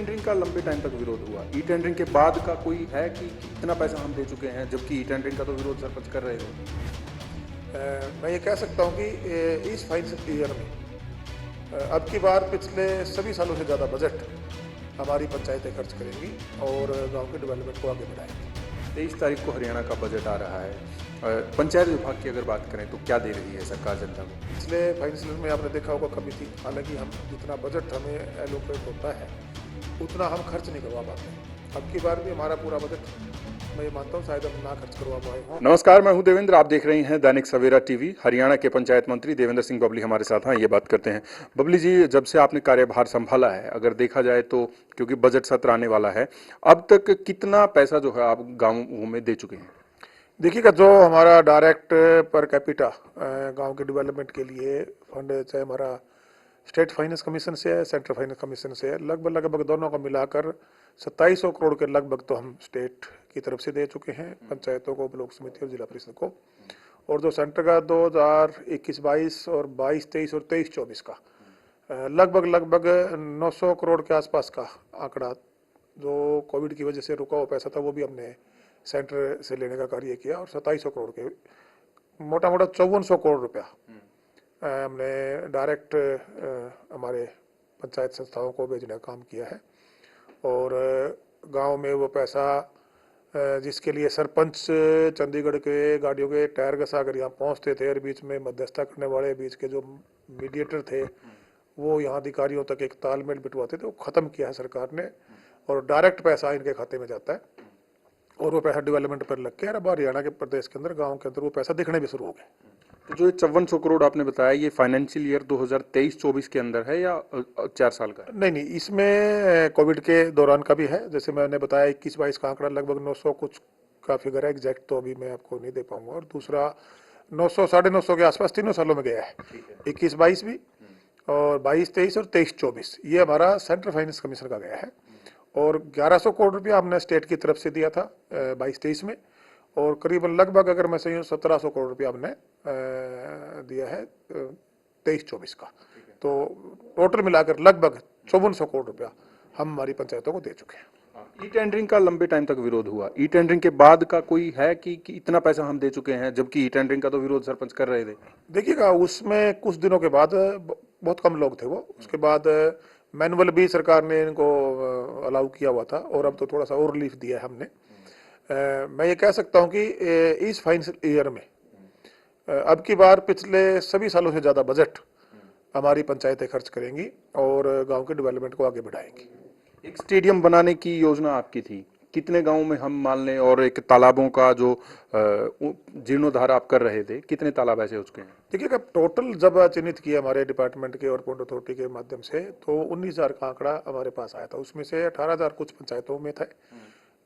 Tendering का लंबे time तक विरोध हुआ। ई टेंडरिंग के बाद का कोई है कि इतना पैसा हम दे चुके हैं, जबकि ई टेंडरिंग का तो विरोध सरपंच कर रहे थे। मैं ये कह सकता हूँ कि इस फाइनेंशियल ईयर में अब की बार पिछले सभी सालों से ज़्यादा बजट हमारी पंचायतें खर्च करेंगी और गांव के डेवलपमेंट को आगे बढ़ाएंगी। 23 तारीख को हरियाणा का बजट आ रहा है। पंचायत विभाग की अगर बात करें तो क्या दे रही है सरकार जनता को? पिछले फाइनेंशियल ईयर में आपने देखा होगा कमी थी। हालांकि हम जितना बजट हमें एलोकेट होता है उतना हम खर्च नहीं करवा पाते। अब की बार भी हमारा पूरा बजट मैं ये मानता हूँ शायद हम ना खर्च करवा पाए हों। नमस्कार, मैं हूं देवेंद्र। आप देख रहे हैं दैनिक सवेरा टीवी। हरियाणा के पंचायत मंत्री देवेंद्र सिंह बबली हमारे साथ हैं। ये बात करते हैं। बबली जी, जब से आपने कार्यभार संभाला है, अगर देखा जाए तो क्योंकि बजट सत्र आने वाला है, अब तक कितना पैसा जो है आप गाँवों में दे चुके हैं? देखिएगा, जो हमारा डायरेक्ट पर कैपिटा गांव के डेवलपमेंट के लिए फंड, चाहे हमारा स्टेट फाइनेंस कमीशन से है, सेंट्रल फाइनेंस कमीशन से है, लगभग दोनों को मिलाकर 2700 करोड़ के लगभग तो हम स्टेट की तरफ से दे चुके हैं पंचायतों को, ब्लॉक समिति और जिला परिषद को। और जो सेंटर का 2021-22 और 22-23 और 23-24 का लगभग 900 करोड़ के आसपास का आंकड़ा, जो कोविड की वजह से रुका हुआ पैसा था, वो भी हमने सेंटर से लेने का कार्य किया। और 2700 करोड़ के मोटा 5400 करोड़ रुपया हमने डायरेक्ट हमारे पंचायत संस्थाओं को भेजने का काम किया है। और गांव में वो पैसा जिसके लिए सरपंच चंडीगढ़ के गाड़ियों के टायर घसा कर यहाँ पहुँचते थे और बीच में मध्यस्थता करने वाले बीच के जो मीडिएटर थे वो यहाँ अधिकारियों तक एक तालमेल बिठवाते थे, वो ख़त्म किया है सरकार ने। और डायरेक्ट पैसा इनके खाते में जाता है और वो पैसा डेवलपमेंट पर लग के, और अब हरियाणा के प्रदेश के अंदर गाँव के अंदर वो पैसा दिखने भी शुरू हो गए। तो जो 5400 करोड़ आपने बताया, ये फाइनेंशियल ईयर 2023-24 के अंदर है या 4 साल का? नहीं, इसमें कोविड के दौरान का भी है। जैसे मैंने बताया 21-22 का आंकड़ा लगभग 900 कुछ का फिगर है, एग्जैक्ट तो अभी मैं आपको नहीं दे पाऊंगा। और दूसरा 900 950 के आसपास तीनों सालों में गया है, 21-22 भी और 22-23 और 23-24। ये हमारा सेंट्रल फाइनेंस कमीशन का गया है। और 1100 करोड़ रुपया हमने स्टेट की तरफ से दिया था 22-23 में। और करीबन लगभग अगर मैं सही हूँ 1700 करोड़ रुपया हमने दिया है 23-24 का। तो टोटल मिलाकर लगभग 5400 करोड़ रुपया हम हमारी पंचायतों को दे चुके हैं। ई टेंडरिंग का लंबे टाइम तक विरोध हुआ। ई टेंडरिंग के बाद का कोई है कि इतना पैसा हम दे चुके हैं, जबकि ई टेंडरिंग का तो विरोध सरपंच कर रहे थे? देखिएगा, उसमें कुछ दिनों के बाद बहुत कम लोग थे वो, उसके बाद मैनुअल भी सरकार ने इनको अलाउ किया हुआ था और अब तो थोड़ा सा और रिलीफ दिया है हमने। मैं ये कह सकता हूँ कि इस फाइनेंशियल ईयर में अब की बार पिछले सभी सालों से ज़्यादा बजट हमारी पंचायतें खर्च करेंगी और गांव के डेवलपमेंट को आगे बढ़ाएंगी। एक स्टेडियम बनाने की योजना आपकी थी, कितने गांवों में हम मान लें? और एक तालाबों का जो जीर्णोद्धार आप कर रहे थे, कितने तालाब ऐसे हो चुके हैं? देखिए, टोटल जब चिन्हित किया हमारे डिपार्टमेंट के और पोर्ट अथॉरिटी के माध्यम से, तो 19,000 का आंकड़ा हमारे पास आया था। उसमें से 18,000 कुछ पंचायतों में थे,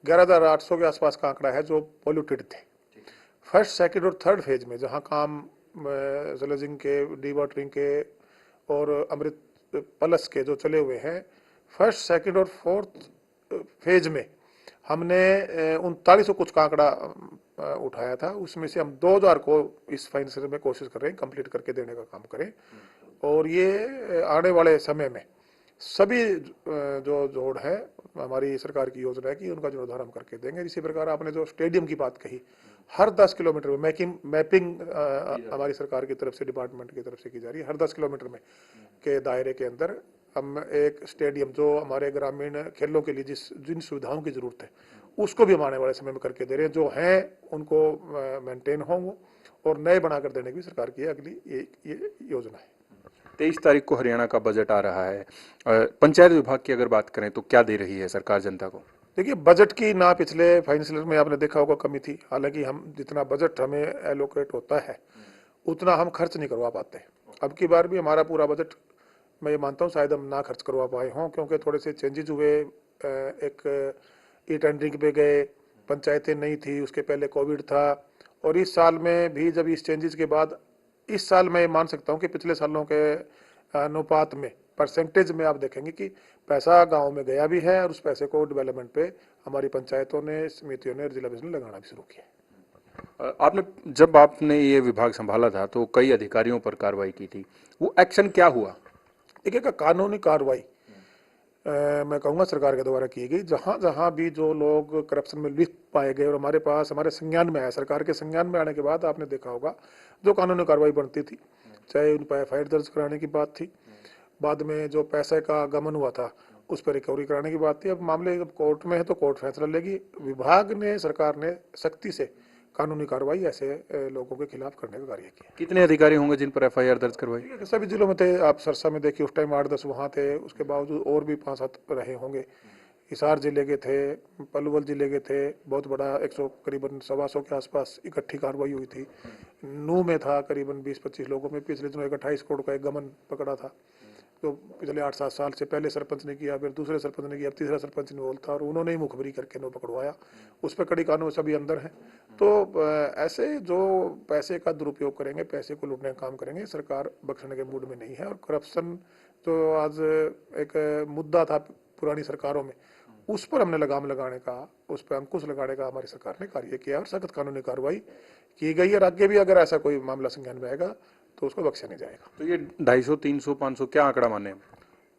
11,800 के आसपास का आंकड़ा है जो पॉल्यूटेड थे। फर्स्ट, सेकंड और थर्ड फेज में जहां काम स्लजिंग के, डी वाटरिंग के और अमृत प्लस के जो चले हुए हैं, फर्स्ट, सेकंड और फोर्थ फेज में हमने 3900 कुछ का आंकड़ा उठाया था। उसमें से हम 2000 को इस फाइनेंशियल में कोशिश कर रहे हैं कंप्लीट करके देने का काम करें। और ये आने वाले समय में सभी जो जोड़ है, हमारी सरकार की योजना है कि उनका जीर्णोद्धार हम करके देंगे। इसी प्रकार आपने जो स्टेडियम की बात कही, हर 10 किलोमीटर में मैपिंग हमारी सरकार की तरफ से, डिपार्टमेंट की तरफ से की जा रही है। हर 10 किलोमीटर में के दायरे के अंदर हम एक स्टेडियम, जो हमारे ग्रामीण खेलों के लिए जिन सुविधाओं की जरूरत है, उसको भी हम आने वाले समय में करके दे रहे हैं। जो हैं उनको मेंटेन हों और नए बनाकर देने की सरकार की अगली ये योजना है। 23 तारीख को हरियाणा का बजट आ रहा है। पंचायत विभाग की अगर बात करें तो क्या दे रही है सरकार जनता को? देखिए, बजट की ना पिछले फाइनेंशियल में आपने देखा होगा कमी थी। हालांकि हम जितना बजट हमें एलोकेट होता है उतना हम खर्च नहीं करवा पाते। अब की बार भी हमारा पूरा बजट मैं ये मानता हूँ शायद हम ना खर्च करवा पाए हों, क्योंकि थोड़े से चेंजेज हुए। एक ई टेंडरिंग पे गए, पंचायतें नहीं थी, उसके पहले कोविड था। और इस साल में भी जब इस चेंजेस के बाद, इस साल मैं मान सकता हूँ कि पिछले सालों के अनुपात में, परसेंटेज में आप देखेंगे कि पैसा गांव में गया भी है और उस पैसे को डेवलपमेंट पे हमारी पंचायतों ने, समितियों ने, जिला परिषद ने लगाना भी शुरू किया। जब आपने ये विभाग संभाला था तो कई अधिकारियों पर कार्रवाई की थी, वो एक्शन क्या हुआ? देखिएगा, कानूनी कार्रवाई मैं कहूँगा सरकार के द्वारा की गई। जहाँ जहाँ भी जो लोग करप्शन में लिप्त पाए गए और हमारे पास हमारे संज्ञान में आया, सरकार के संज्ञान में आने के बाद आपने देखा होगा जो कानूनी कार्रवाई बनती थी, चाहे उन पर एफआईआर दर्ज कराने की बात थी, बाद में जो पैसे का गमन हुआ था उस पर रिकवरी कराने की बात थी। अब मामले जब कोर्ट में है तो कोर्ट फैसला लेगी। विभाग ने, सरकार ने सख्ती से कानूनी कार्रवाई ऐसे लोगों के खिलाफ करने का कार्य किया। कितने अधिकारी होंगे जिन पर एफआईआर दर्ज करवाई? ठीक है, सभी जिलों में थे। आप सरसा में देखिए, उस टाइम 8-10 वहाँ थे, उसके बावजूद और भी 5-7 रहे होंगे। हिसार जिले के थे, पलवल जिले के थे, बहुत बड़ा 100 करीबन 125 के आसपास इकट्ठी कार्रवाई हुई थी। नूह में था करीबन 20-25 लोगों में। पिछले दिनों एक 28 करोड़ का एक गमन पकड़ा था, तो पिछले 8-7 साल से पहले सरपंच ने किया, फिर दूसरे सरपंच ने किया, अब तीसरा सरपंच ने बोलता और उन्होंने ही मुखबरी करके नो पकड़वाया। उस पर कड़ी कानून सभी अंदर हैं। तो ऐसे जो पैसे का दुरुपयोग करेंगे, पैसे को लूटने का काम करेंगे, सरकार बख्शने के मूड में नहीं है। और करप्शन जो आज एक मुद्दा था पुरानी सरकारों में, उस पर हमने लगाम लगाने का, उस पर अंकुश लगाने का हमारी सरकार ने कार्य किया और सख्त कानूनी कार्रवाई की गई है। और आगे भी अगर ऐसा कोई मामला संज्ञान में आएगा तो उसको बख्शा नहीं जाएगा। तो ये 250, 300, 500 क्या आंकड़ा माने?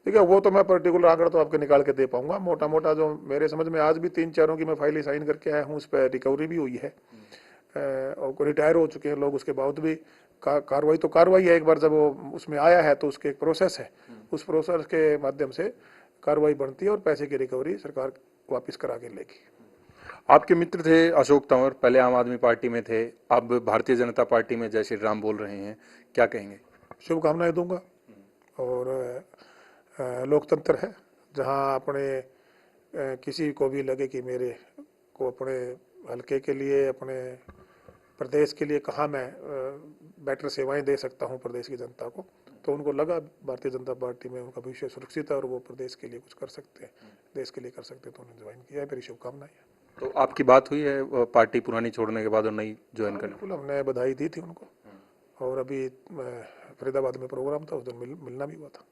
ठीक है, वो तो मैं पर्टिकुलर आंकड़ा तो आपके निकाल के दे पाऊंगा। मोटा मोटा जो मेरे समझ में, आज भी 3-4 की मैं फाइलें साइन करके आया हूँ, उस पर रिकवरी भी हुई है। और कोई रिटायर हो चुके हैं लोग, उसके बावजूद भी कार्रवाई तो कार्रवाई है। एक बार जब वो उसमें आया है तो उसके एक प्रोसेस है, उस प्रोसेस के माध्यम से कार्रवाई बनती है और पैसे की रिकवरी सरकार वापस करा के लेगी। आपके मित्र थे अशोक तंवर, पहले आम आदमी पार्टी में थे, अब भारतीय जनता पार्टी में जय श्री राम बोल रहे हैं, क्या कहेंगे? शुभकामनाएं दूंगा। और लोकतंत्र है, जहां अपने किसी को भी लगे कि मेरे को अपने हल्के के लिए, अपने प्रदेश के लिए कहाँ मैं बेटर सेवाएं दे सकता हूं प्रदेश की जनता को, तो उनको लगा भारतीय जनता पार्टी में उनका भविष्य सुरक्षित है और वो प्रदेश के लिए कुछ कर सकते हैं, देश के लिए कर सकते हैं, तो उन्होंने ज्वाइन किया है। मेरी शुभकामनाएं हैं। तो आपकी बात हुई है पार्टी पुरानी छोड़ने के बाद और नई ज्वाइन करने? बिल्कुल, हमने बधाई दी थी उनको। और अभी फरीदाबाद में प्रोग्राम था, उस दिन मिलना भी हुआ था।